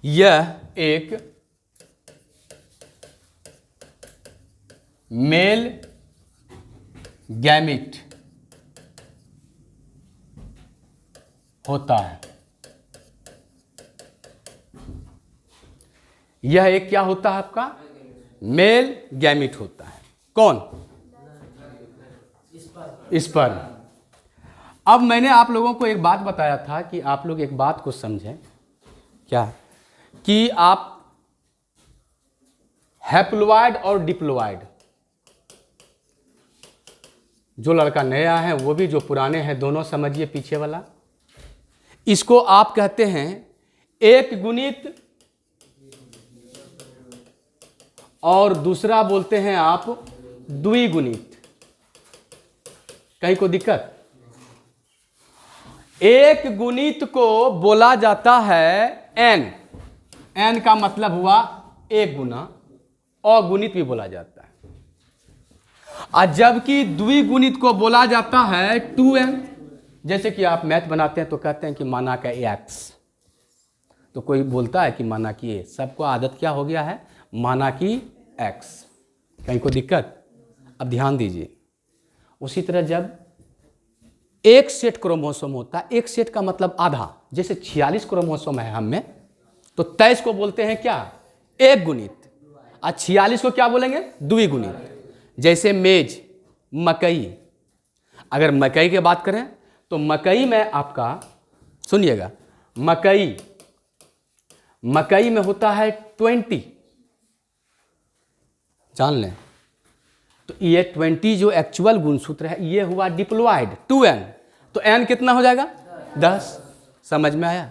यह एक male gamete होता है। यह एक क्या होता है आपका? मेल गैमिट होता है। कौन? स्पर्म। अब मैंने आप लोगों को एक बात बताया था कि आप लोग एक बात को समझें, क्या कि आप हैप्लॉइड और डिप्लॉइड, जो लड़का नया है वो भी जो पुराने हैं दोनों समझिए पीछे वाला, इसको आप कहते हैं एक गुणित और दूसरा बोलते हैं आप द्विगुणित। कहीं को दिक्कत? एक गुणित को बोला जाता है एन। एन का मतलब हुआ एक गुना, अगुणित भी बोला जाता है। और जबकि द्विगुणित को बोला जाता है 2n। जैसे कि आप मैथ बनाते हैं तो कहते हैं कि माना का x, तो कोई बोलता है कि माना कि a, सबको आदत क्या हो गया है? माना कि x। कहीं को दिक्कत? अब ध्यान दीजिए, उसी तरह जब एक सेट क्रोमोसोम होता है, एक सेट का मतलब आधा, जैसे 46 क्रोमोसोम है हम में, तो 23 को बोलते हैं क्या? एक गुणित। और 46 को क्या बोलेंगे? द्विगुणित। जैसे मेज, मकई, अगर मकई की बात करें तो मकई में आपका, सुनिएगा, मकई में होता है 20, जान लें। तो ये 20 जो एक्चुअल गुणसूत्र है ये हुआ डिप्लॉइड 2n, तो n कितना हो जाएगा? 10। समझ में आया?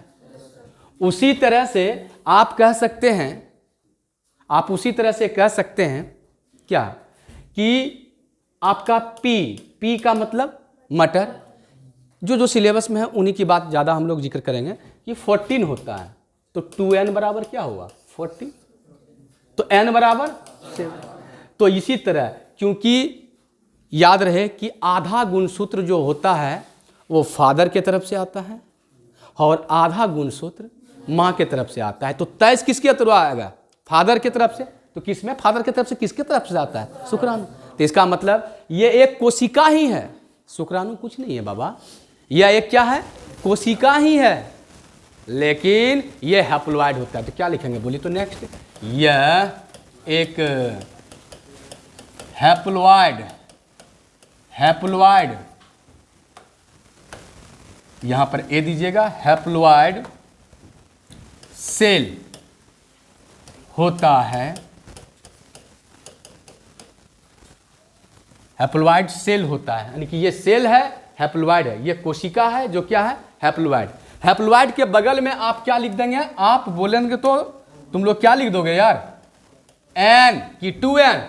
उसी तरह से आप कह सकते हैं, आप उसी तरह से कह सकते हैं क्या कि आपका p का मतलब मटर, जो सिलेबस में है उन्हीं की बात ज़्यादा हम लोग जिक्र करेंगे, कि 14 होता है। तो 2n बराबर क्या हुआ? 14। तो n बराबर 7। तो इसी तरह, क्योंकि याद रहे कि आधा गुणसूत्र जो होता है वो फादर के तरफ से आता है और आधा गुणसूत्र माँ के तरफ से आता है। तो 23 किसके तरफ आएगा? फादर के तरफ से। तो किसमें फादर की तरफ से किसके तरफ से आता है? शुक्राणु। तो इसका मतलब ये एक कोशिका ही है, शुक्राणु कुछ नहीं है बाबा, यह एक क्या है? कोशिका ही है, लेकिन यह हैप्लॉइड होता है। तो क्या लिखेंगे बोलिए तो नेक्स्ट? यह एक हैप्लॉइड, यहां पर ए दीजिएगा, हैप्लॉइड सेल होता है। हैप्लॉइड सेल होता है, यानी कि ये सेल है, हैप्लॉइड है, ये कोशिका है जो क्या है? हैप्लॉइड। हैप्लॉइड के बगल में आप क्या लिख देंगे? आप बोलेंगे तो तुम लोग क्या लिख दोगे यार? n कि 2n?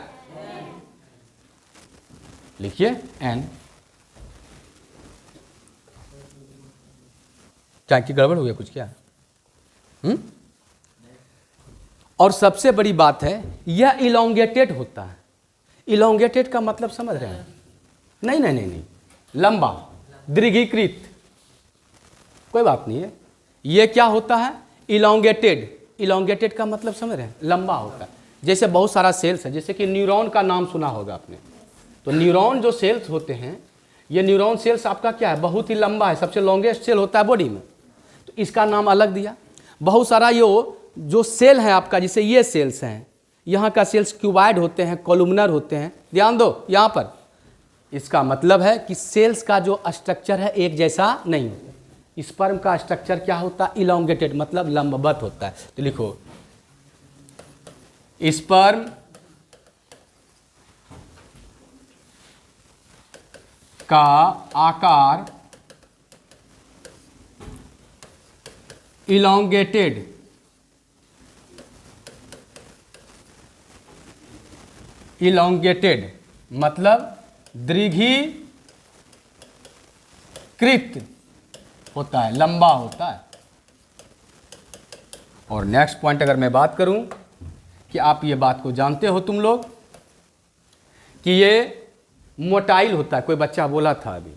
लिखिए n। क्या की गड़बड़ हो गया कुछ क्या? और सबसे बड़ी बात है यह इलोंगेटेड होता है। इलोंगेटेड का मतलब समझ रहे हैं? नहीं, लंबा, दीर्घीकृत, कोई बात नहीं है। ये क्या होता है? इलोंगेटेड। इलोंगेटेड का मतलब समझ रहे हैं? लंबा होता है। जैसे बहुत सारा सेल्स है, जैसे कि न्यूरॉन का नाम सुना होगा आपने। तो न्यूरॉन जो सेल्स होते हैं, ये न्यूरॉन सेल्स आपका क्या है? बहुत ही लंबा है, सबसे लॉन्गेस्ट सेल होता है बॉडी में, तो इसका नाम अलग दिया। बहुत सारा ये जो सेल है आपका, जैसे ये सेल्स हैं, यहाँ का सेल्स क्यूबाइड होते हैं, कॉलुमनर होते हैं। ध्यान दो यहाँ पर, इसका मतलब है कि सेल्स का जो स्ट्रक्चर है एक जैसा नहीं। स्पर्म का स्ट्रक्चर क्या होता है? इलोंगेटेड, मतलब लंबवत होता है। तो लिखो, स्पर्म का आकार इलोंगेटेड मतलब दीर्घीकृत होता है, लंबा होता है। और नेक्स्ट पॉइंट अगर मैं बात करूं कि आप ये बात को जानते हो तुम लोग कि ये मोटाइल होता है। कोई बच्चा बोला था अभी,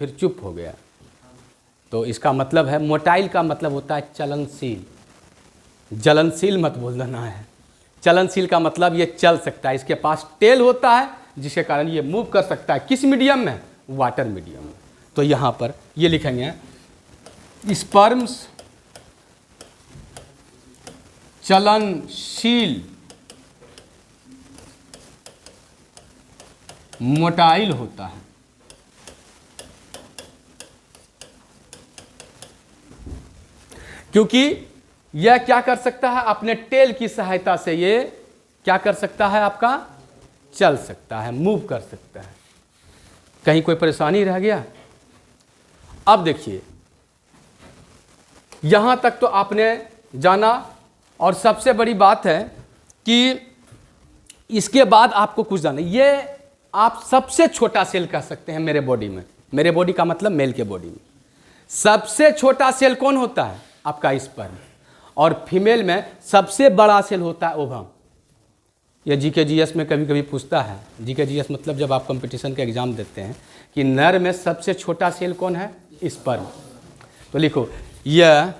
फिर चुप हो गया। तो इसका मतलब है, मोटाइल का मतलब होता है चलनशील। जलनशील मत बोल देना है। चलनशील का मतलब ये चल सकता है, इसके पास टेल होता है जिसके कारण ये मूव कर सकता है। किस मीडियम में? वाटर मीडियम में। तो यहाँ पर ये लिखेंगे स्पर्म्स चलनशील मोटाइल होता है। क्योंकि यह क्या कर सकता है, अपने टेल की सहायता से ये क्या कर सकता है, आपका चल सकता है, मूव कर सकता है। कहीं कोई परेशानी रह गया? अब देखिए, यहां तक तो आपने जाना। और सबसे बड़ी बात है कि इसके बाद आपको कुछ जाना, ये आप सबसे छोटा सेल कह सकते हैं मेरे बॉडी में। मेरे बॉडी का मतलब मेल के बॉडी में सबसे छोटा सेल कौन होता है? आपका स्पर्म। और फीमेल में सबसे बड़ा सेल होता है ओवम। यह जीके जीएस में कभी कभी पूछता है, जीके जीएस मतलब जब आप कंपटीशन के एग्जाम देते हैं, कि नर में सबसे छोटा सेल कौन है? स्पर्म। तो लिखो, यह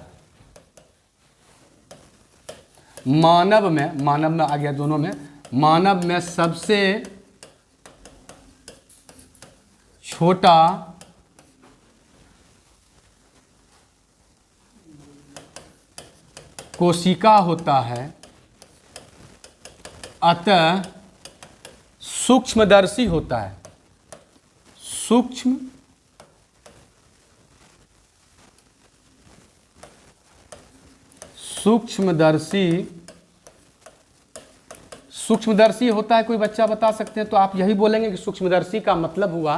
मानव में आ गया, दोनों में, मानव में सबसे छोटा कोशिका होता है, अतः सूक्ष्मदर्शी होता है। सूक्ष्मदर्शी होता है। कोई बच्चा बता सकते हैं? तो आप यही बोलेंगे कि सूक्ष्मदर्शी का मतलब हुआ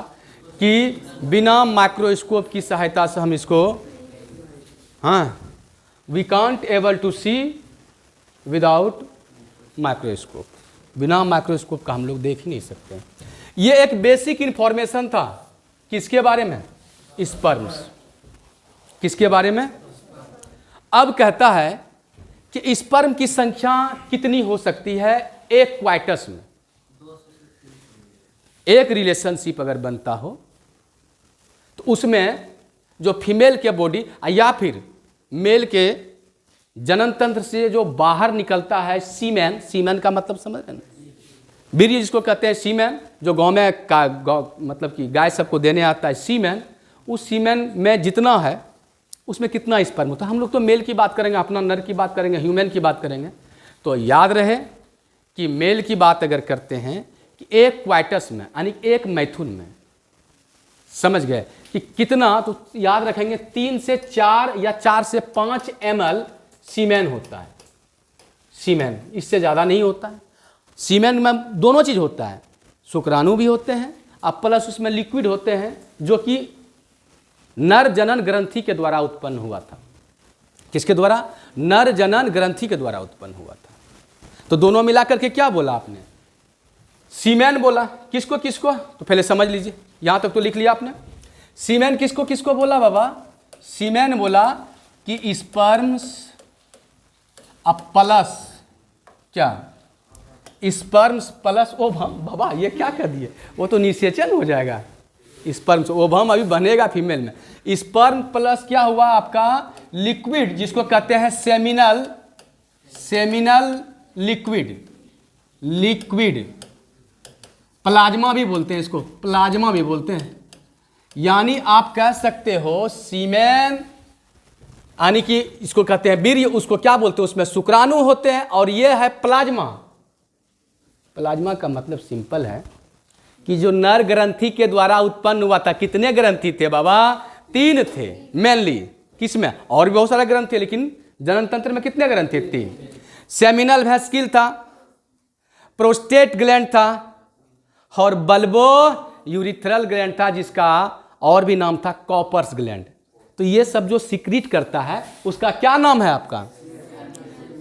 कि बिना माइक्रोस्कोप की सहायता से हम इसको, हाँ, we can't able to see without microscope. बिना माइक्रोस्कोप का हम लोग देख ही नहीं सकते। ये एक बेसिक इंफॉर्मेशन था किसके बारे में? स्पर्म्स। किसके बारे में? अब कहता है कि स्पर्म की संख्या कितनी हो सकती है एक क्वाइटस में। एक रिलेशनशिप अगर बनता हो तो उसमें जो फीमेल के बॉडी या फिर मेल के जनन तंत्र से जो बाहर निकलता है सीमेन, सीमेन का मतलब समझ रहे हैं ना, वीर्य जिसको कहते हैं सीमेन, जो गाँव में मतलब कि गाय सबको देने आता है सीमेन, उस सीमेन में जितना है उसमें कितना स्पर्म होता है। हम लोग तो मेल की बात करेंगे, अपना नर की बात करेंगे, ह्यूमन की बात करेंगे। तो याद रहे कि मेल की बात अगर करते हैं कि एक क्वाइटस में यानी एक मैथुन में, समझ गए कि कितना, तो याद रखेंगे 3 से 4 या 4 से 5 ml सीमेन होता है। सीमेन, इससे ज़्यादा नहीं होता है। सीमेन में दोनों चीज़ होता है, शुक्राणु भी होते हैं और प्लस उसमें लिक्विड होते हैं जो कि नर जनन ग्रंथि के द्वारा उत्पन्न हुआ था। किसके द्वारा? नर जनन ग्रंथि के द्वारा उत्पन्न हुआ था। तो दोनों मिलाकर के क्या बोला आपने? सीमेन बोला। किसको किसको? तो पहले समझ लीजिए, यहां तक तो लिख लिया आपने। सीमेन किसको किसको बोला बाबा? सीमेन बोला कि स्पर्म्स प्लस क्या? Sperms plus ovum. बाबा ये क्या कर दिए? वो तो निषेचन हो जाएगा। स्पर्म्स ओवम अभी बनेगा फीमेल में। स्पर्म प्लस क्या हुआ आपका? लिक्विड, जिसको कहते हैं सेमिनल लिक्विड। प्लाज्मा भी बोलते हैं इसको, प्लाज्मा भी बोलते हैं। यानी आप कह सकते हो सीमेन, यानी कि इसको कहते हैं वीर्य, उसको क्या बोलते हैं? उसमें शुक्राणु होते हैं और ये है प्लाज्मा। प्लाज्मा का मतलब सिंपल है कि जो नर ग्रंथि के द्वारा उत्पन्न हुआ था। कितने ग्रंथि थे बाबा? 3 थे मेनली। किसमें? और भी बहुत सारे ग्रंथि थे, लेकिन जनन तंत्र में कितने ग्रंथि? 3। सेमिनल वेस्किल था, प्रोस्टेट ग्लैंड था और बल्बो यूरिथ्रल ग्लैंड था, जिसका और भी नाम था कॉपर्स ग्लैंड। तो ये सब जो सिक्रीट करता है उसका क्या नाम है आपका?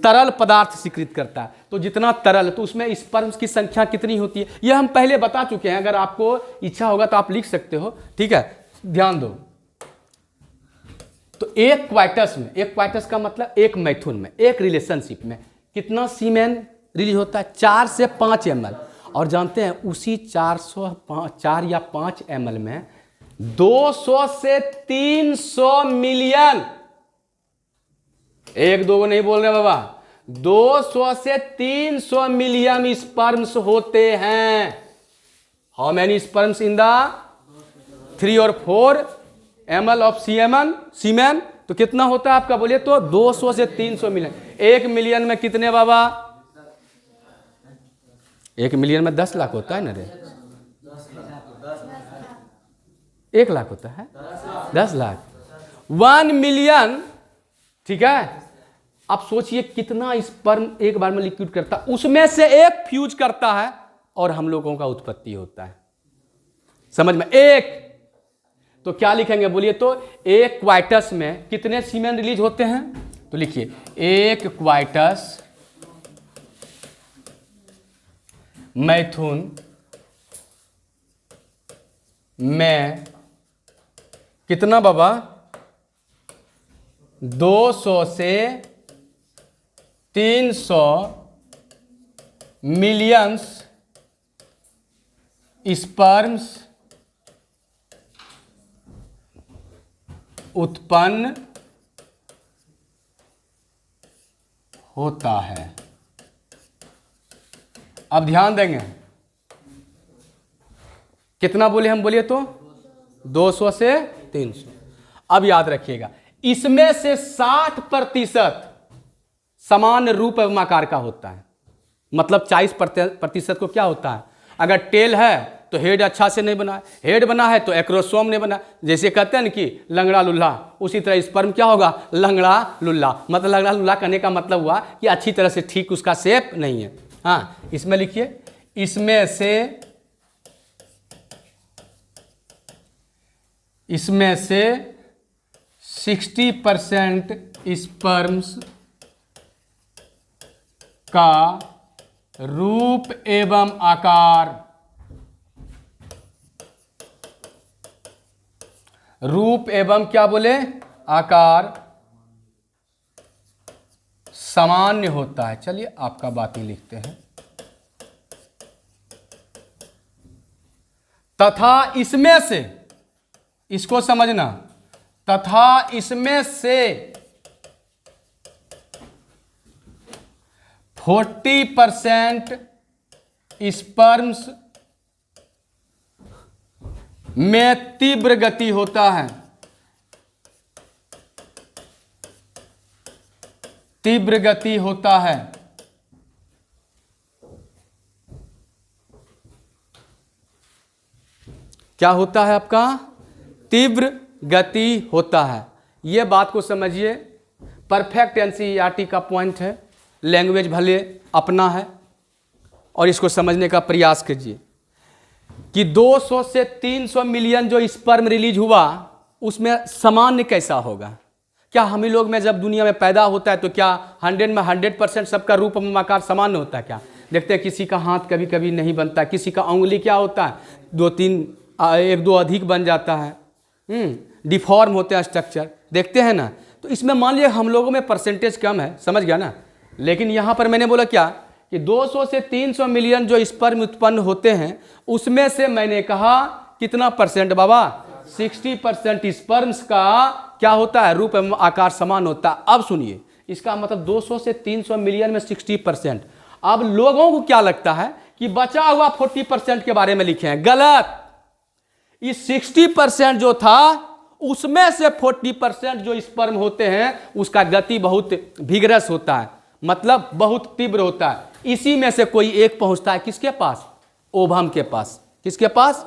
तरल पदार्थ सिक्रीट करता है। तो जितना तरल, तो उसमें स्पर्म्स की संख्या कितनी होती है यह हम पहले बता चुके हैं। अगर आपको इच्छा होगा तो आप लिख सकते हो, ठीक है? ध्यान दो। तो एक क्वाइटस में, एक क्वाइटस का मतलब एक मैथुन में, एक रिलेशनशिप में कितना सीमेन रिलीज होता है? 4 से 5 ml। और जानते हैं उसी 4 या 5 ml में 200 से 300 मिलियन, 1-2 नहीं बोल रहे बाबा, 200 से 300 मिलियन स्पर्म्स होते हैं। How many sperms in the 3 और 4 ml ऑफ सीमेन, तो कितना होता है आपका बोलिए तो 200 से 300 मिलियन। 1 मिलियन में कितने बाबा? 1 मिलियन में 10 लाख होता है ना रे? 1 लाख होता है, 10 लाख, 1 मिलियन, ठीक है। अब सोचिए कितना स्पर्म एक बार में लिक्विड करता है, उसमें से एक फ्यूज करता है और हम लोगों का उत्पत्ति होता है। समझ में? एक, तो क्या लिखेंगे बोलिए तो? एक क्वाइटस में कितने सीमेन रिलीज होते हैं? तो लिखिए एक क्वाइटस मैथुन में कितना बाबा? 200 से 300 मिलियंस स्पर्म्स उत्पन्न होता है। अब ध्यान देंगे, कितना बोले हम? बोलिए तो 200 से 300। अब याद रखिएगा, इसमें से 60% समान रूप एवं आकार का होता है। मतलब 40% को क्या होता है? अगर टेल है तो हेड अच्छा से नहीं बना है, हेड बना है तो एक्रोसोम नहीं बना। जैसे कहते हैं ना कि लंगड़ा लुल्ला, उसी तरह स्पर्म क्या होगा? लंगड़ा लुल्ला। मतलब लंगड़ा लुल्ला करने का मतलब हुआ कि अच्छी तरह से ठीक उसका शेप नहीं है। हाँ, इसमें लिखिए, इसमें से 60% स्पर्म्स का रूप एवं आकार, रूप एवं क्या बोले? आकार सामान्य होता है। चलिए आपका बात ही लिखते हैं। तथा इसमें से, इसको समझना, तथा इसमें से 40% स्पर्म्स में तीव्र गति होता है। तीव्र गति होता है। क्या होता है आपका? तीव्र गति होता है। यह बात को समझिए, परफेक्ट एनसीईआरटी का पॉइंट है। लैंग्वेज भले अपना है और इसको समझने का प्रयास कीजिए कि 200 से 300 मिलियन जो स्पर्म रिलीज हुआ, उसमें सामान्य कैसा होगा? क्या हम ही लोग में जब दुनिया में पैदा होता है तो क्या 100 में 100% सबका रूप आकार सामान्य होता है क्या? देखते हैं किसी का हाथ कभी कभी नहीं बनता, किसी का उंगली क्या होता है 2-3 1-2 अधिक बन जाता है, डिफॉर्म होते हैं स्ट्रक्चर, देखते हैं ना। तो इसमें मान लिया हम लोगों में परसेंटेज कम है, समझ गया ना। लेकिन यहाँ पर मैंने बोला क्या कि 200 से 300 मिलियन जो स्पर्म उत्पन्न होते हैं, उसमें से मैंने कहा कितना परसेंट बाबा? 60% स्पर्म्स का क्या होता है? रूप एवं आकार समान होता है। अब सुनिए, इसका मतलब 200 से 300 मिलियन में 60%। अब लोगों को क्या लगता है कि बचा हुआ 40% के बारे में लिखे हैं, गलत। इस 60% जो था उसमें से 40% जो स्पर्म होते हैं उसका गति बहुत विगरस होता है, मतलब बहुत तीव्र होता है। इसी में से कोई एक पहुंचता है किसके पास? ओवम के पास। किसके पास?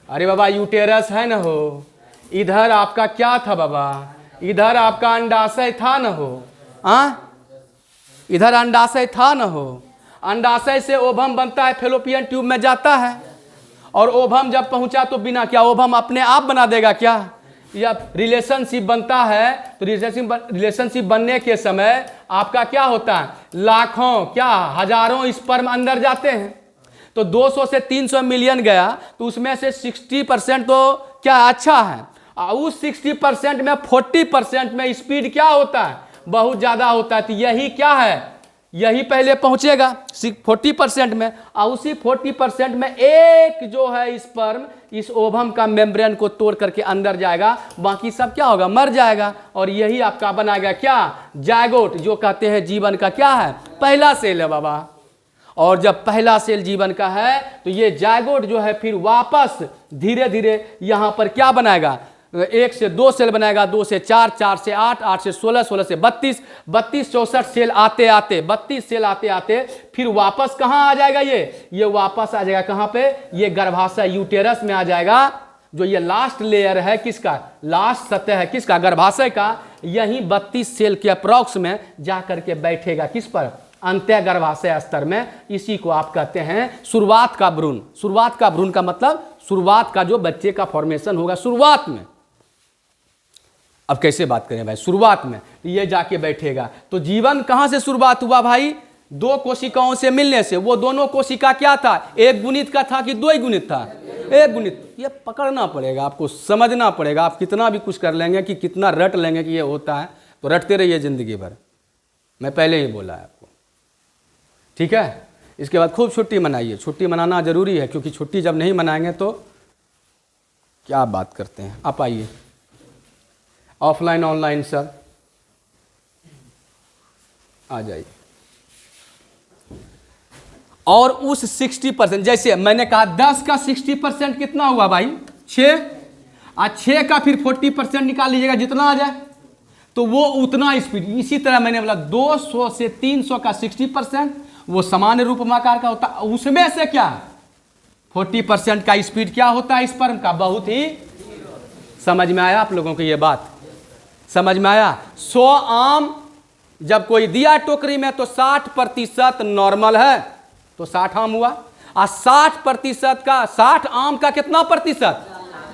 अरे बाबा यूटेरस है ना हो, इधर आपका क्या था बाबा? इधर आपका अंडाशय था ना हो, इधर अंडाशय था ना हो। अंडाशय से ओवम बनता है, फेलोपियन ट्यूब में जाता है, और ओवम जब पहुंचा तो बिना क्या ओवम अपने आप बना देगा क्या? या रिलेशनशिप बनता है तो रिलेशनशिप बनने के समय आपका क्या होता है? लाखों क्या हजारों स्पर्म अंदर जाते हैं। तो 200 से 300 मिलियन गया तो उसमें से 60% तो क्या अच्छा है, और उस 60% में 40% में स्पीड क्या होता है? बहुत ज़्यादा होता है। तो यही क्या है? यही पहले पहुंचेगा 40% में, और उसी 40% में एक जो है स्पर्म इस ओवम का मेम्ब्रेन को तोड़ करके अंदर जाएगा, बाकी सब क्या होगा, मर जाएगा। और यही आपका बनाएगा क्या, जायगोट, जो कहते हैं जीवन का क्या है, पहला सेल है बाबा। और जब पहला सेल जीवन का है तो ये जायगोट जो है फिर वापस धीरे धीरे यहाँ पर क्या बनाएगा, 1 से 2 सेल बनाएगा, 2 से 4, 4 से 8, 8 से 16, 16 से 32, 32 64 सेल आते आते 32 सेल आते आते फिर वापस कहाँ आ जाएगा, ये वापस आ जाएगा कहाँ पे, ये गर्भाशय यूटेरस में आ जाएगा। जो ये लास्ट लेयर है किसका, लास्ट सतह है किसका, गर्भाशय का, यही 32 सेल के अप्रॉक्स में जा करके बैठेगा किस पर, अंत्य गर्भाशय स्तर में। इसी को आप कहते हैं शुरुआत का भ्रूण। शुरुआत का भ्रूण का मतलब शुरुआत का जो बच्चे का फॉर्मेशन होगा शुरुआत में। अब कैसे बात करें भाई, शुरुआत में ये जाके बैठेगा। तो जीवन कहां से शुरुआत हुआ भाई, 2 कोशिकाओं से मिलने से। वो दोनों कोशिका क्या था, एक गुणित का था कि 2 गुणित था, एक गुणित। ये पकड़ना पड़ेगा आपको, समझना पड़ेगा। आप कितना भी कुछ कर लेंगे कि कितना रट लेंगे कि ये होता है, तो रटते रहिए जिंदगी भर। मैं पहले ही बोला है आपको, ठीक है। इसके बाद खूब छुट्टी मनाइए, छुट्टी मनाना जरूरी है, क्योंकि छुट्टी जब नहीं मनाएंगे तो क्या बात करते हैं। आप आइए, ऑफलाइन ऑनलाइन सब आ जाइए। और उस 60%, जैसे मैंने कहा 10 का 60% कितना हुआ भाई, 6। आज 6 का फिर 40% निकाल लीजिएगा, जितना आ जाए तो वो उतना स्पीड। इसी तरह मैंने बोला 200 से 300 का 60% वो सामान्य रूपमाकार का होता, उसमें से क्या 40% का स्पीड क्या होता है स्पर्म का, बहुत ही। समझ में आया आप लोगों को, ये बात समझ में आया। 100 आम जब कोई दिया टोकरी में तो 60% नॉर्मल है, तो 60 आम हुआ। और 60% का, 60 आम का कितना प्रतिशत,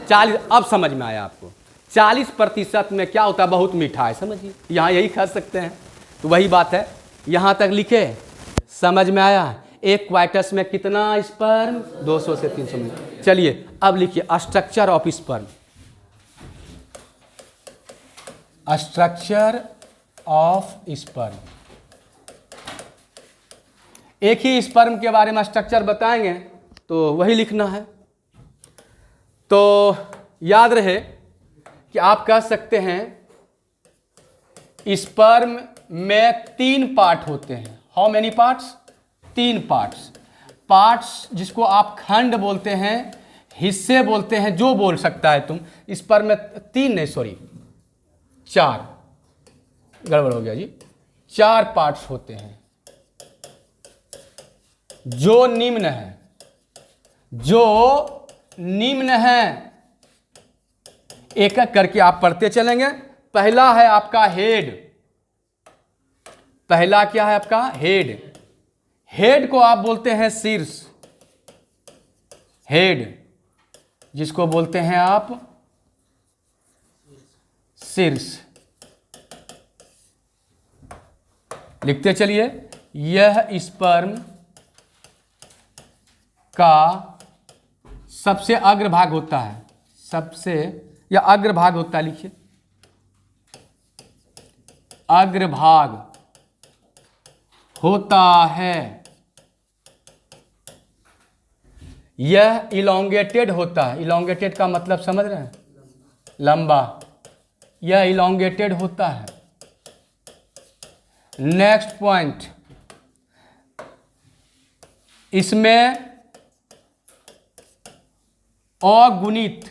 40। अब समझ में आया आपको, 40% में क्या होता है, बहुत मीठा है, समझिए। यहाँ यही खा सकते हैं, तो वही बात है, यहाँ तक लिखे। समझ में आया, एक क्वाइटस में कितना स्पर्म, 200 से 300 में। चलिए अब लिखिए structure of sperm. Structure of sperm, एक ही स्पर्म के बारे में स्ट्रक्चर बताएंगे तो वही लिखना है। तो याद रहे कि आप कह सकते हैं स्पर्म में 3 पार्ट होते हैं। How many parts, 3 parts. Parts जिसको आप खंड बोलते हैं, हिस्से बोलते हैं, जो बोल सकता है तुम। स्पर्म में 3 नहीं, सॉरी 4, गड़बड़ हो गया जी, 4 पार्ट्स होते हैं। जो निम्न है, जो निम्न है, एक एक करके आप पढ़ते चलेंगे। पहला है आपका हेड। पहला क्या है आपका, हेड। हेड को आप बोलते हैं शीर्ष, हेड जिसको बोलते हैं आप शीर्ष। लिखते चलिए, यह स्पर्म का सबसे अग्रभाग होता है, सबसे या अग्रभाग होता है, लिखिए अग्रभाग होता है। यह इलोंगेटेड होता है। इलोंगेटेड का मतलब समझ रहे हैं, लंबा। यह इलोंगेटेड होता है। नेक्स्ट पॉइंट, इसमें अगुणित,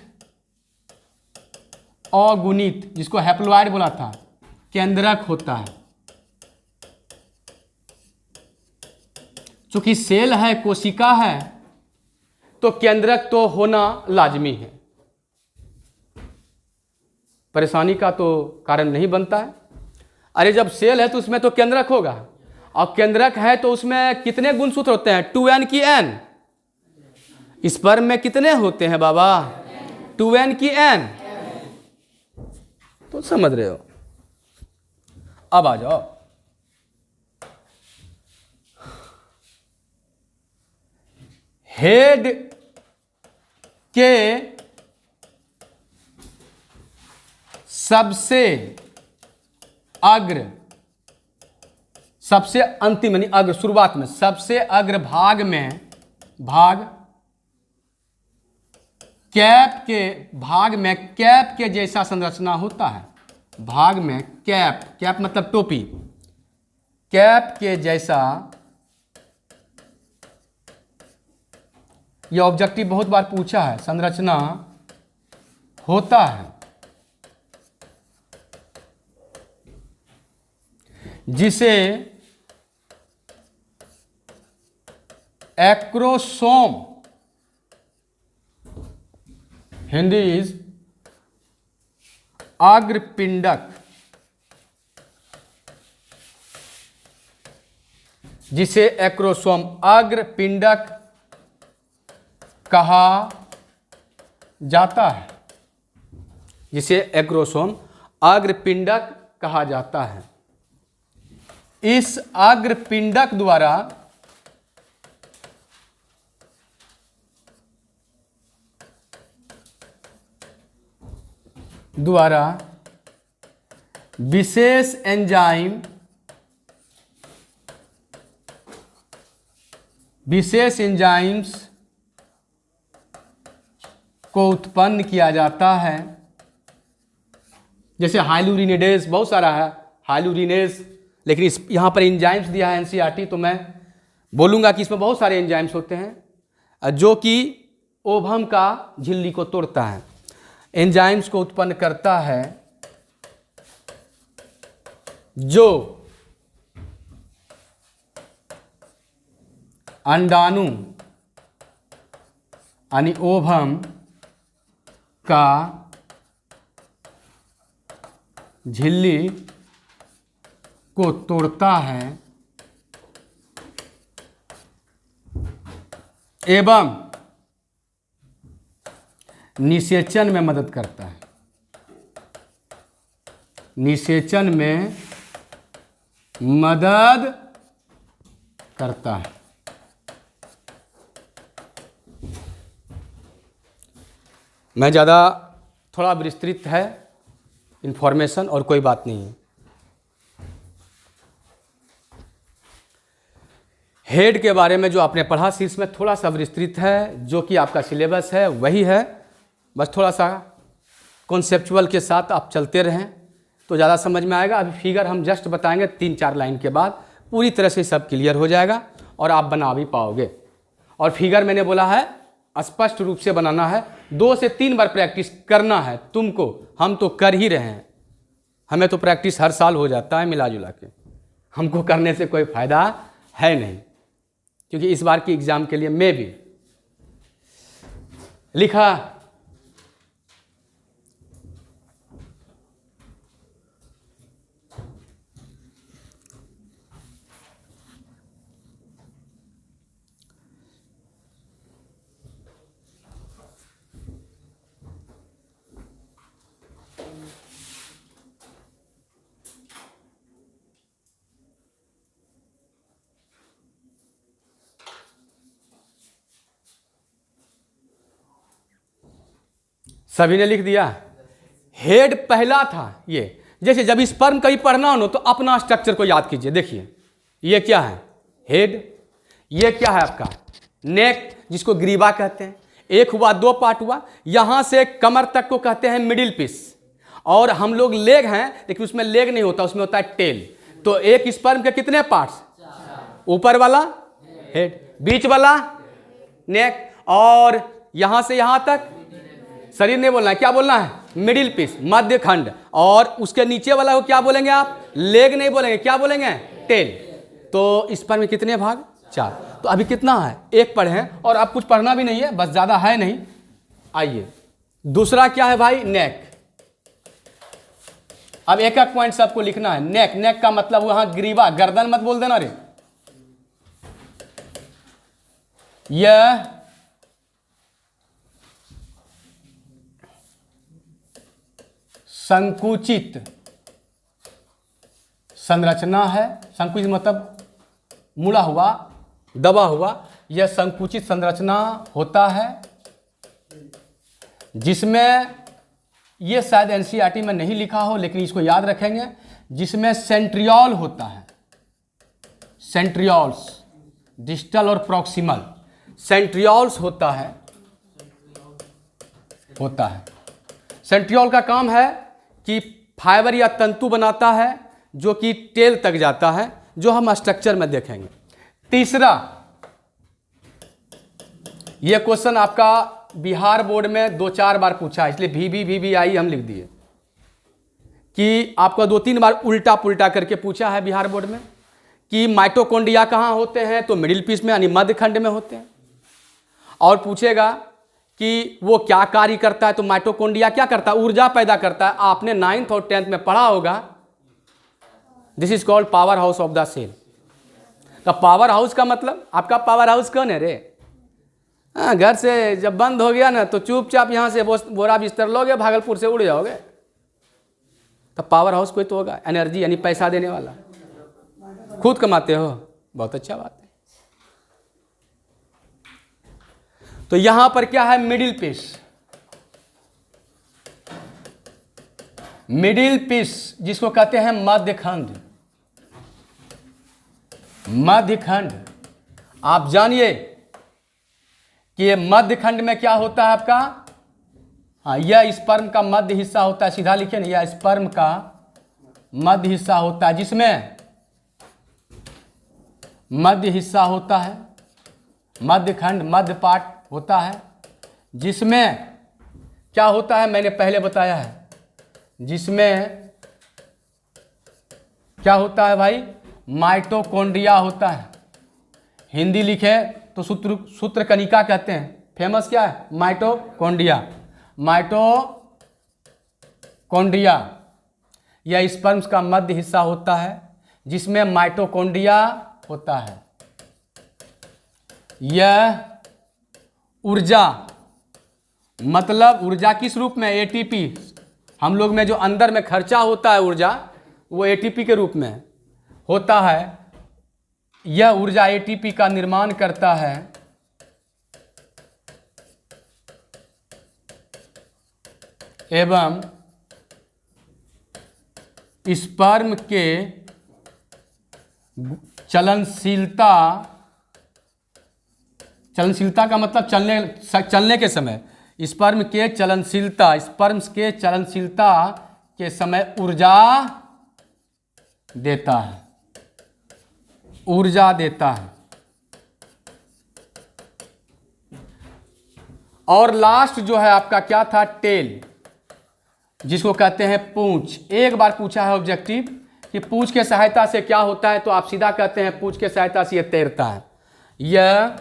अगुणित जिसको हैप्लॉइड बोला था, केंद्रक होता है। चूंकि सेल है, कोशिका है, तो केंद्रक तो होना लाजमी है। परेशानी का तो कारण नहीं बनता है। अरे जब सेल है तो उसमें तो केंद्रक होगा, और केंद्रक है तो उसमें कितने गुणसूत्र होते हैं, 2n की n। स्पर्म में कितने होते हैं बाबा, 2n की n। तो समझ रहे हो। अब आ जाओ, हेड के सबसे अग्र, सबसे अंतिम यानी अग्र, शुरुआत में सबसे अग्र भाग में, भाग कैप के भाग में कैप के जैसा संरचना होता है। भाग में कैप, कैप मतलब टोपी, कैप के जैसा, यह ऑब्जेक्टिव बहुत बार पूछा है, संरचना होता है जिसे एक्रोसोम, हिंदी इज अग्रपिंडक, जिसे एक्रोसोम अग्रपिंडक कहा जाता है, जिसे एक्रोसोम अग्रपिंडक कहा जाता है। इस अग्रपिंडक द्वारा विशेष एंजाइम्स को उत्पन्न किया जाता है। जैसे हाइलुरिनेडेज, बहुत सारा है हाइलुरिनेज, लेकिन इस यहाँ पर एंजाइम्स दिया है एनसीईआरटी, तो मैं बोलूँगा कि इसमें बहुत सारे एंजाइम्स होते हैं जो कि ओवम का झिल्ली को तोड़ता है, एंजाइम्स को उत्पन्न करता है जो अंडाणु यानी ओवम का झिल्ली को तोड़ता है एवं निषेचन में मदद करता है, निषेचन में मदद करता है। मैं ज़्यादा थोड़ा विस्तृत है इन्फॉर्मेशन, और कोई बात नहीं है। हेड के बारे में जो आपने पढ़ा शीर्ष में थोड़ा सा विस्तृत है, जो कि आपका सिलेबस है वही है, बस थोड़ा सा कॉन्सेप्चुअल के साथ आप चलते रहें तो ज़्यादा समझ में आएगा। अभी फिगर हम जस्ट बताएंगे 3-4 लाइन के बाद, पूरी तरह से सब क्लियर हो जाएगा और आप बना भी पाओगे। और फिगर मैंने बोला है स्पष्ट रूप से बनाना है, 2 से 3 बार प्रैक्टिस करना है तुमको। हम तो कर ही रहे हैं, हमें तो प्रैक्टिस हर साल हो जाता है मिला जुला के, हमको करने से कोई फ़ायदा है नहीं, क्योंकि इस बार की एग्ज़ाम के लिए मैं भी लिखा सभी ने लिख दिया। हेड पहला था ये, जैसे जब स्पर्म कहीं पढ़ना हो तो अपना स्ट्रक्चर को याद कीजिए। देखिए ये क्या है हेड, ये क्या है आपका नेक जिसको ग्रीवा कहते हैं, एक हुआ 2 पार्ट हुआ, यहाँ से कमर तक को कहते हैं मिडिल पीस, और हम लोग लेग हैं लेकिन उसमें लेग नहीं होता, उसमें होता है टेल। तो एक स्पर्म के कितने पार्ट्स, ऊपर वाला हेड, बीच वाला नेक, और यहाँ से यहाँ तक शरीर नहीं बोलना है, क्या बोलना है मिडिल पीस, मध्य खंड, और उसके नीचे वाला को क्या बोलेंगे आप, लेग नहीं बोलेंगे, क्या बोलेंगे टेल। तो इस पर में कितने भाग 4। तो अभी कितना है, एक पढ़े हैं और अब कुछ पढ़ना भी नहीं है, बस ज़्यादा है नहीं। आइए दूसरा क्या है भाई, नेक। अब एक एक पॉइंट सबको लिखना है। नेक, नेक का मतलब वहां ग्रीवा, गर्दन मत बोल देना रे, यह संकुचित संरचना है। संकुचित मतलब मुड़ा हुआ, दबा हुआ, यह संकुचित संरचना होता है जिसमें, ये शायद एनसीईआरटी में नहीं लिखा हो लेकिन इसको याद रखेंगे, जिसमें सेंट्रियोल होता है, सेंट्रियोल्स, डिस्टल और प्रॉक्सिमल। सेंट्रियोल्स होता है होता है। सेंट्रियोल का काम है कि फाइबर या तंतु बनाता है जो कि टेल तक जाता है, जो हम स्ट्रक्चर में देखेंगे। तीसरा, यह क्वेश्चन आपका बिहार बोर्ड में 2-4 बार पूछा है, इसलिए VBI हम लिख दिए कि आपको 2-3 बार उल्टा पुल्टा करके पूछा है बिहार बोर्ड में कि माइटोकॉन्ड्रिया कहाँ होते हैं, तो मिडिल पीस में यानी मध्य खंड में होते हैं। और पूछेगा कि वो क्या कार्य करता है, तो माइटोकॉन्ड्रिया क्या करता है, ऊर्जा पैदा करता है। आपने 9th और 10th में पढ़ा होगा, this is called power house of the cell. तो पावर हाउस का मतलब, आपका पावर हाउस कौन है रे? हाँ, घर से जब बंद हो गया ना तो चुपचाप यहाँ से बोरा बिस्तर लोगे, भागलपुर से उड़ जाओगे। तो पावर हाउस कोई तो होगा, एनर्जी यानी पैसा देने वाला। खुद कमाते हो, बहुत अच्छा बात है। तो यहां पर क्या है, मिडिल पीस। मिडिल पीस जिसको कहते हैं मध्यखंड। मध्यखंड, आप जानिए कि ये मध्यखंड में क्या होता है आपका, हाँ, यह स्पर्म का मध्य हिस्सा होता है। सीधा लिखिए ना, यह स्पर्म का मध्य हिस्सा होता है, जिसमें मध्य हिस्सा होता है, मध्यखंड, मध्य पार्ट होता है, जिसमें क्या होता है, मैंने पहले बताया है, जिसमें क्या होता है भाई, माइटोकॉन्ड्रिया होता है। हिंदी लिखे तो सूत्र कणिका कहते हैं। फेमस क्या है, माइटोकॉन्ड्रिया। माइटोकॉन्ड्रिया यह स्पर्म्स का मध्य हिस्सा होता है, जिसमें माइटोकॉन्ड्रिया होता है। यह ऊर्जा, मतलब ऊर्जा किस रूप में, एटीपी। हम लोग में जो अंदर में खर्चा होता है ऊर्जा, वो एटीपी के रूप में होता है। यह ऊर्जा एटीपी का निर्माण करता है एवं स्पर्म के चलनशीलता का मतलब चलने के समय, स्पर्म्स के चलनशीलता के समय ऊर्जा देता है, ऊर्जा देता है। और लास्ट जो है आपका क्या था, टेल, जिसको कहते हैं पूंछ। एक बार पूछा है ऑब्जेक्टिव कि पूंछ के सहायता से क्या होता है, तो आप सीधा कहते हैं पूंछ के सहायता से यह तैरता है। यह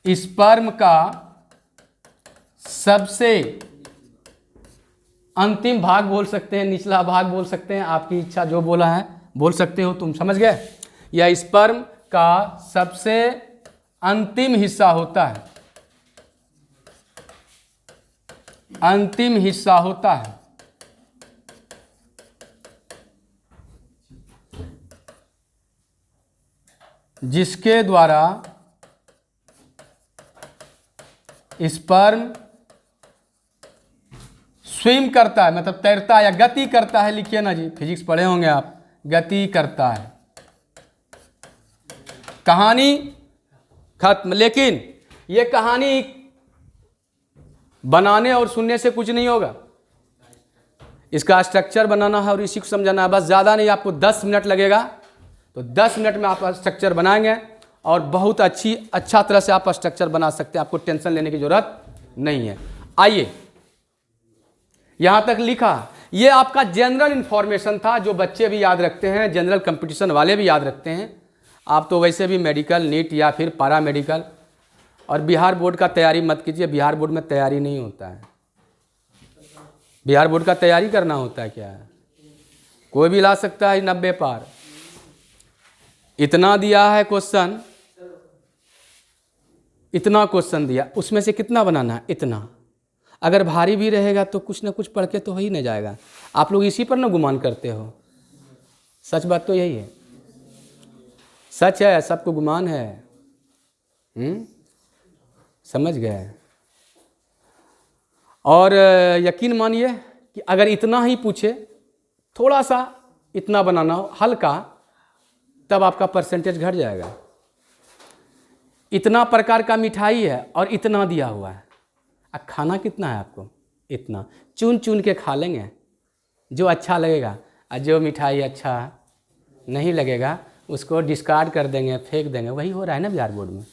स्पर्म का सबसे अंतिम भाग बोल सकते हैं, निचला भाग बोल सकते हैं, आपकी इच्छा, जो बोला है बोल सकते हो, तुम समझ गए। यह स्पर्म का सबसे अंतिम हिस्सा होता है, अंतिम हिस्सा होता है, जिसके द्वारा स्पर्म स्विम करता है, मतलब तैरता है या गति करता है। लिखिए ना जी, फिजिक्स पढ़े होंगे आप, गति करता है। कहानी खत्म। लेकिन ये कहानी बनाने और सुनने से कुछ नहीं होगा, इसका स्ट्रक्चर बनाना है और इसी को समझाना है, बस। ज़्यादा नहीं, आपको 10 मिनट लगेगा, तो 10 मिनट में आप स्ट्रक्चर बनाएंगे और बहुत अच्छा तरह से आप स्ट्रक्चर बना सकते हैं। आपको टेंशन लेने की जरूरत नहीं है। आइए, यहाँ तक लिखा, ये आपका जनरल इन्फॉर्मेशन था, जो बच्चे भी याद रखते हैं, जनरल कंपटीशन वाले भी याद रखते हैं। आप तो वैसे भी मेडिकल, नीट या फिर पारा मेडिकल और बिहार बोर्ड का तैयारी मत कीजिए। बिहार बोर्ड में तैयारी नहीं होता है। बिहार बोर्ड का तैयारी करना होता है क्या? कोई भी ला सकता है 90 पार। इतना दिया है क्वेश्चन, इतना क्वेश्चन दिया, उसमें से कितना बनाना है? इतना। अगर भारी भी रहेगा तो कुछ ना कुछ पढ़ के तो हो ही नहीं जाएगा। आप लोग इसी पर ना गुमान करते हो। सच बात तो यही है, सच है, सबको गुमान है। समझ गए? और यकीन मानिए कि अगर इतना ही पूछे, थोड़ा सा इतना बनाना हो हल्का, तब आपका परसेंटेज घट जाएगा। इतना प्रकार का मिठाई है और इतना दिया हुआ है, खाना कितना है आपको? इतना। चुन चुन के खा लेंगे, जो अच्छा लगेगा, और जो मिठाई अच्छा नहीं लगेगा उसको डिस्कार्ड कर देंगे, फेंक देंगे। वही हो रहा है ना बिहार बोर्ड में,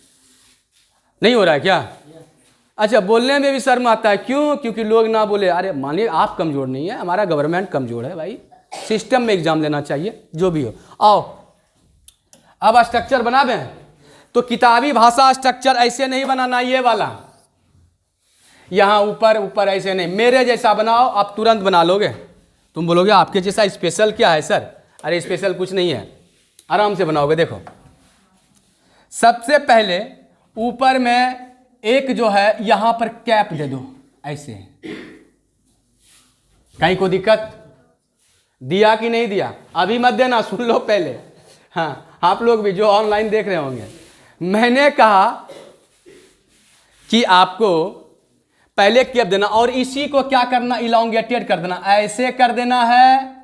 नहीं हो रहा है क्या? अच्छा, बोलने में भी शर्म आता है, क्यों? क्योंकि लोग ना बोले अरे मानिए आप कमज़ोर नहीं है, हमारा गवर्नमेंट कमज़ोर है। भाई सिस्टम में एग्जाम लेना चाहिए, जो भी हो। आओ अब स्ट्रक्चर बना दें, तो किताबी भाषा स्ट्रक्चर ऐसे नहीं बनाना, ये वाला यहाँ ऊपर ऊपर ऐसे नहीं, मेरे जैसा बनाओ। आप तुरंत बना लोगे। तुम बोलोगे आपके जैसा स्पेशल क्या है सर? अरे स्पेशल कुछ नहीं है, आराम से बनाओगे। देखो, सबसे पहले ऊपर में एक जो है यहां पर कैप दे दो, ऐसे। कहीं को दिक्कत? दिया कि नहीं दिया? अभी मत देना, सुन लो पहले। हाँ, आप लोग भी जो ऑनलाइन देख रहे होंगे, मैंने कहा कि आपको पहले कैप देना, और इसी को क्या करना, इलांगेटेड कर देना। ऐसे कर देना है,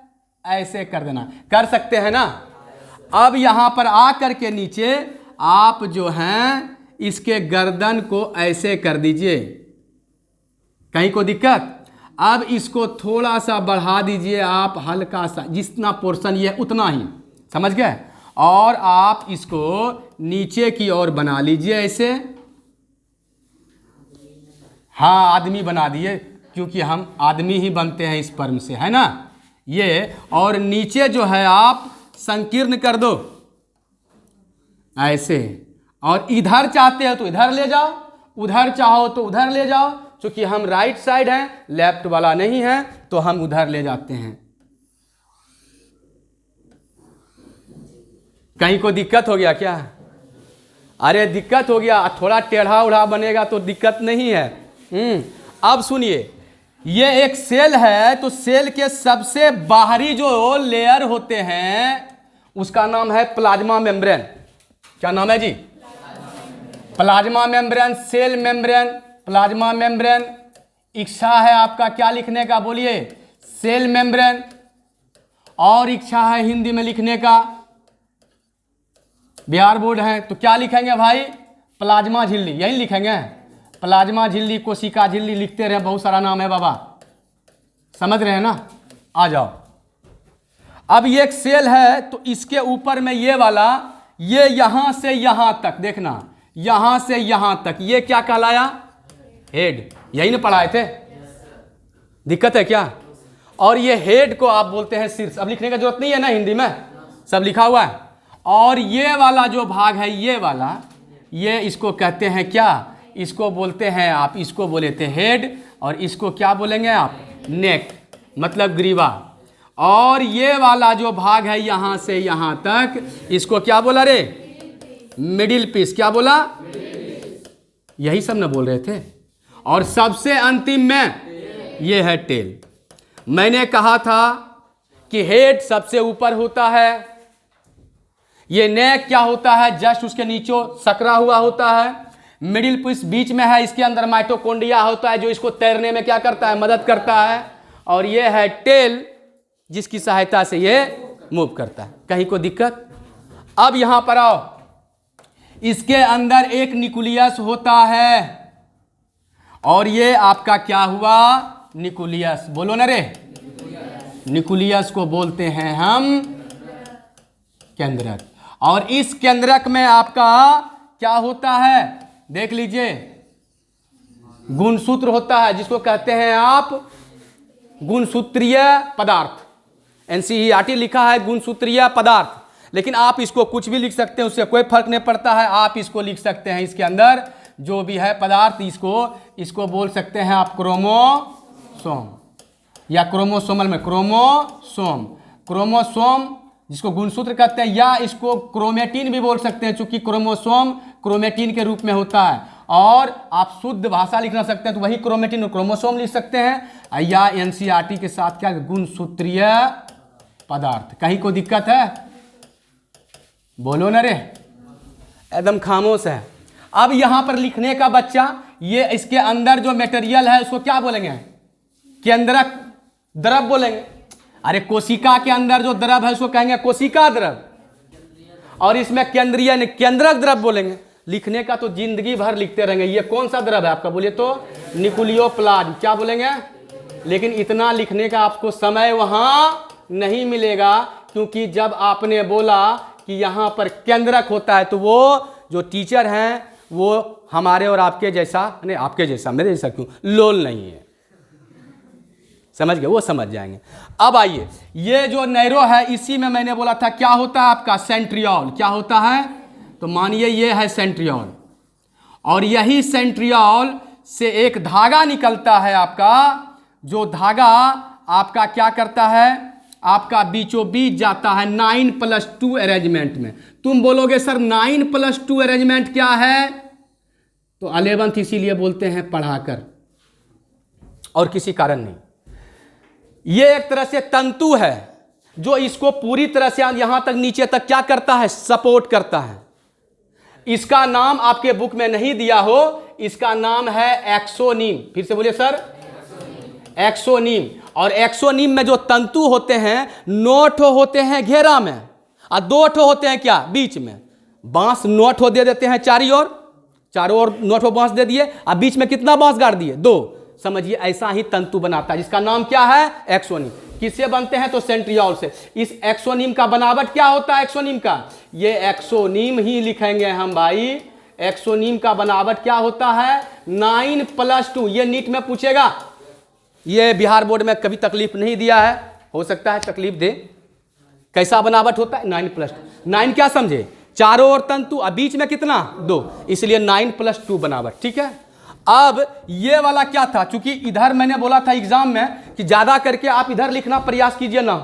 ऐसे कर देना, कर सकते हैं ना? अब यहां पर आ करके नीचे आप जो हैं इसके गर्दन को ऐसे कर दीजिए। कहीं को दिक्कत? अब इसको थोड़ा सा बढ़ा दीजिए आप, हल्का सा, जितना पोर्शन ये उतना ही, समझ गए? और आप इसको नीचे की ओर बना लीजिए ऐसे। हाँ, आदमी बना दिए, क्योंकि हम आदमी ही बनते हैं इस पर्म से, है ना? ये, और नीचे जो है आप संकीर्ण कर दो ऐसे। और इधर चाहते हो तो इधर ले जाओ, उधर चाहो तो उधर ले जाओ। क्योंकि हम राइट साइड हैं, लेफ्ट वाला नहीं है, तो हम उधर ले जाते हैं। कहीं को दिक्कत हो गया क्या? अरे दिक्कत हो गया, थोड़ा टेढ़ा उढ़ा बनेगा तो दिक्कत नहीं है। अब सुनिए, ये एक सेल है, तो सेल के सबसे बाहरी जो लेयर होते हैं उसका नाम है प्लाज्मा मेम्ब्रेन। क्या नाम है जी? Plasma membrane, cell membrane, plasma membrane. इच्छा है आपका क्या लिखने का? बोलिए। Cell membrane. और इच्छा है हिंदी में लिखने का, बिहार बोर्ड है तो क्या लिखेंगे भाई? प्लाज्मा झिल्ली, यही लिखेंगे। प्लाज्मा झिल्ली, कोशिका झिल्ली, लिखते रहे, बहुत सारा नाम है बाबा, समझ रहे हैं ना? आ जाओ। अब ये एक सेल है, तो इसके ऊपर में ये वाला, ये यहां से यहां तक, देखना, यहां से यहां तक, ये क्या कहलाया? हेड। यही ना पढ़ाए थे? दिक्कत है क्या? और ये हेड को आप बोलते हैं शीर्ष। अब लिखने का जरूरत नहीं है ना, हिंदी में सब लिखा हुआ है। और ये वाला जो भाग है, ये वाला, ये इसको कहते हैं क्या? इसको बोलते हैं आप, इसको बोले थे हेड, और इसको क्या बोलेंगे आप? नेक, मतलब ग्रीवा। और ये वाला जो भाग है यहां से यहां तक, इसको क्या बोला रे? Middle piece. क्या बोला? यही सब ना बोल रहे थे। और सबसे अंतिम में ये है टेल। मैंने कहा था कि हेड सबसे ऊपर होता है, ये नेक क्या होता है? जस्ट उसके नीचे सकरा हुआ होता है। मिडिल पीस बीच में है, इसके अंदर माइटोकॉन्ड्रिया होता है जो इसको तैरने में क्या करता है? मदद करता है। और ये है टेल, जिसकी सहायता से ये मूव करता है। कहीं को दिक्कत? अब यहां पर आओ, इसके अंदर एक न्यूक्लियस होता है, और ये आपका क्या हुआ? न्यूक्लियस। बोलो ना रे। न्यूक्लियस को बोलते हैं हम केंद्रक। और इस केंद्रक में आपका क्या होता है? देख लीजिए, गुणसूत्र होता है, जिसको कहते हैं आप गुणसूत्रीय पदार्थ। एनसीईआरटी लिखा है गुणसूत्रीय पदार्थ, लेकिन आप इसको कुछ भी लिख सकते हैं, उससे कोई फर्क नहीं पड़ता है। आप इसको लिख सकते हैं, इसके अंदर जो भी है पदार्थ, इसको बोल सकते हैं आप क्रोमोसोम, या क्रोमोसोमल में क्रोमोसोम। क्रोमोसोम जिसको गुणसूत्र कहते हैं, या इसको क्रोमेटिन भी बोल सकते हैं, चूंकि क्रोमोसोम क्रोमेटिन के रूप में होता है। और आप शुद्ध भाषा लिखना सकते हैं तो वही क्रोमेटिन और क्रोमोसोम लिख सकते हैं, या एनसीईआरटी के साथ क्या? गुणसूत्रीय पदार्थ। कहीं को दिक्कत है? बोलो ना रे, एकदम खामोश है। अब यहां पर लिखने का बच्चा, ये इसके अंदर जो मटेरियल है उसको क्या बोलेंगे? केंद्रक द्रव बोलेंगे। अरे कोशिका के अंदर जो द्रव है उसको कहेंगे कोशिका द्रव, और इसमें केंद्रीय केंद्रक द्रव बोलेंगे। लिखने का तो जिंदगी भर लिखते रहेंगे। ये कौन सा द्रव है आपका, बोलिए तो निकुलियोप्लाज्म, क्या बोलेंगे। लेकिन इतना लिखने का आपको समय वहाँ नहीं मिलेगा, क्योंकि जब आपने बोला कि यहाँ पर केंद्रक होता है तो वो जो टीचर हैं वो हमारे और आपके जैसा, नहीं आपके जैसा, मेरे जैसा क्यों, लोल नहीं है, समझ गए, वो समझ जाएंगे। अब आइए, ये जो नैरो है इसी में मैंने बोला था क्या होता है आपका सेंट्रियोल, क्या होता है, तो मानिए ये है सेंट्रियोल, और यही सेंट्रियोल से एक धागा निकलता है आपका, जो धागा आपका क्या करता है, आपका बीचों बीच जाता है 9+2 अरेंजमेंट में। तुम बोलोगे सर 9+2 अरेंजमेंट क्या है, तो 11th इसीलिए बोलते हैं पढ़ाकर, और किसी कारण नहीं। ये एक तरह से तंतु है जो इसको पूरी तरह से यहां तक नीचे तक क्या करता है, सपोर्ट करता है। इसका नाम आपके बुक में नहीं दिया हो, इसका नाम है एक्सोनीम। फिर से बोलिए सर, एक्सोनीम। और एक्सोनीम में जो तंतु होते हैं 9 ठो होते हैं घेरा में, और 2 ठो होते हैं क्या, बीच में। बांस 9 ठो दे देते हैं चारों ओर 9 ठो बांस दे दिए, और बीच में कितना बांस गाड़ दिए, 2। समझिए ऐसा ही तंतु बनाता है, जिसका नाम क्या है, एक्सोनीम। किससे बनते हैं, तो सेंट्रियोल से। इस एक्सोनीम का बनावट क्या होता है, एक्सोनीम का, ये एक्सोनीम ही लिखेंगे हम भाई। एक्सोनीम का बनावट क्या होता है, 9+2। ये नीट में पूछेगा, ये बिहार बोर्ड में कभी तकलीफ नहीं दिया है, हो सकता है तकलीफ दे। कैसा बनावट होता है, 9+2। 9 क्या समझे, चारों ओर तंतु, और बीच में कितना, 2, इसलिए 9+2 बनावट, ठीक है। अब ये वाला क्या था, चूंकि इधर मैंने बोला था एग्जाम में कि ज्यादा करके आप इधर लिखना प्रयास कीजिए ना,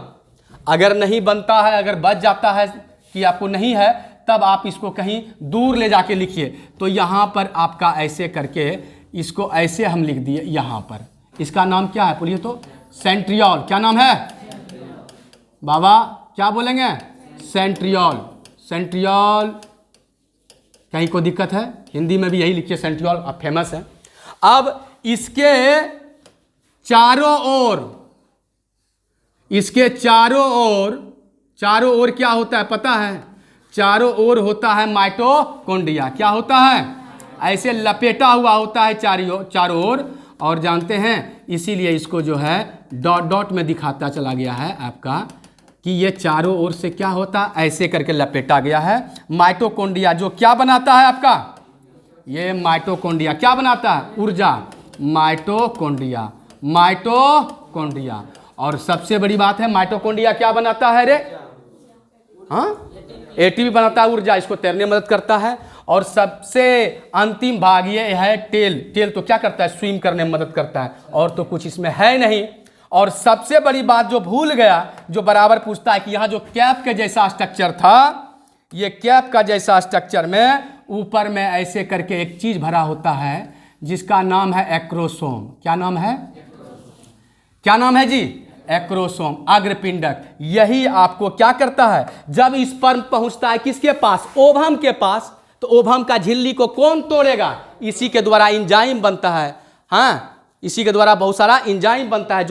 अगर नहीं बनता है, अगर बच जाता है कि आपको नहीं है, तब आप इसको कहीं दूर ले जाके लिखिए। तो यहां पर आपका ऐसे करके इसको ऐसे हम लिख दिए, यहां पर इसका नाम क्या है, बोलिए तो सेंट्रियोल। क्या नाम है बाबा, क्या बोलेंगे, सेंट्रियोल। सेंट्रियोल, कहीं को दिक्कत है, हिंदी में भी यही लिखिए सेंट्रियोल, अब फेमस है। अब इसके चारों ओर, इसके चारों ओर क्या होता है पता है, चारों ओर होता है माइटोकॉन्ड्रिया। क्या होता है, ऐसे लपेटा हुआ होता है चारों ओर, और जानते हैं इसीलिए इसको जो है डॉट डॉट में दिखाता चला गया है आपका, कि ये चारों ओर से क्या होता है, ऐसे करके लपेटा गया है। माइटोकॉन्ड्रिया जो क्या बनाता है आपका, ये माइटोकॉन्ड्रिया क्या बनाता है, ऊर्जा, माइटोकॉन्ड्रिया, माइटोकॉन्ड्रिया। और सबसे बड़ी बात है, माइटोकॉन्ड्रिया क्या बनाता है रे, हाँ, एटीपी बनाता है, ऊर्जा, इसको तैरने में मदद करता है। और सबसे अंतिम भाग ये है टेल तो क्या करता है, स्विम करने में मदद करता है, और तो कुछ इसमें है नहीं। और सबसे बड़ी बात जो भूल गया, जो बराबर पूछता है कि यहाँ जो कैप के जैसा स्ट्रक्चर था, ये कैप का जैसा स्ट्रक्चर में ऊपर में ऐसे करके एक चीज भरा होता है जिसका नाम है एक्रोसोम। क्या नाम है, क्या नाम है जी, एक्रोसोम, अग्रपिंडक। यही आपको क्या करता है, जब स्पर्म पहुंचता है किसके पास, ओवम के पास, तो ओवम का झिल्ली को कौन तोड़ेगा, इसी के द्वारा एंजाइम बनता है। हाँ, इसी के द्वारा बहुत सारा एंजाइम बनता है,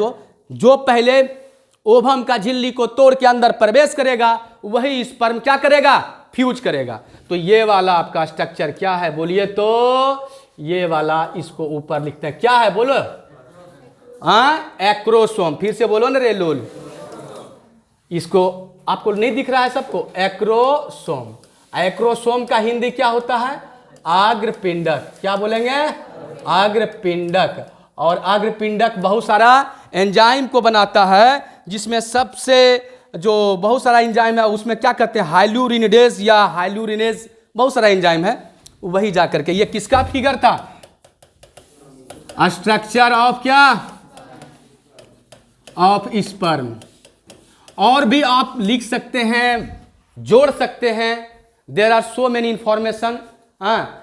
जो पहले ओवम का झिल्ली को तोड़ के अंदर प्रवेश करेगा, वही स्पर्म क्या करेगा, फ्यूज करेगा। तो ये वाला आपका स्ट्रक्चर क्या है, बोलिए तो ये वाला, इसको ऊपर लिखते हैं, क्या है बोलो, हाँ, एक्रोसोम। फिर से बोलो ना रे लोल, इसको आपको नहीं दिख रहा है सबको, एक्रोसोम। एक्रोसोम का हिंदी क्या होता है, अग्रपिंडक। क्या बोलेंगे, अग्रपिंडक। और अग्रपिंडक बहुत सारा एंजाइम को बनाता है, जिसमें सबसे जो बहुत सारा एंजाइम है उसमें क्या कहते हैं, हाइलुरिनिडेज या हाइलुरिनेज, बहुत सारा एंजाइम है। वही जाकर के, ये किसका फिगर था, स्ट्रक्चर ऑफ क्या, ऑफ स्पर्म। और भी आप लिख सकते हैं, जोड़ सकते हैं, there are so many information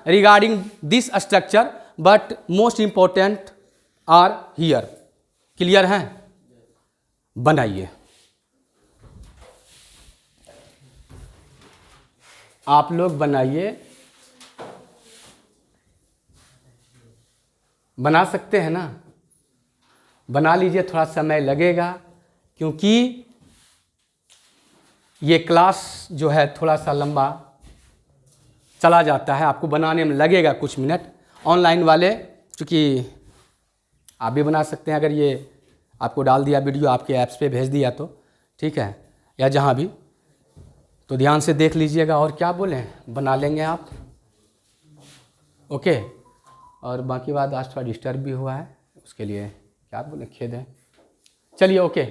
regarding this structure, but most important are here. Clear है, बनाइए। आप लोग बनाइए, बना सकते हैं ना, बना लीजिए, थोड़ा समय लगेगा, क्योंकि ये क्लास जो है थोड़ा सा लंबा चला जाता है, आपको बनाने में लगेगा कुछ मिनट। ऑनलाइन वाले चूँकि आप भी बना सकते हैं, अगर ये आपको डाल दिया वीडियो, आपके ऐप्स पे भेज दिया तो ठीक है, या जहाँ भी, तो ध्यान से देख लीजिएगा। और क्या बोलें, बना लेंगे आप। ओके। और बाकी बात आज थोड़ा डिस्टर्ब भी हुआ है, उसके लिए क्या बोलें, खेद है। चलिए ओके।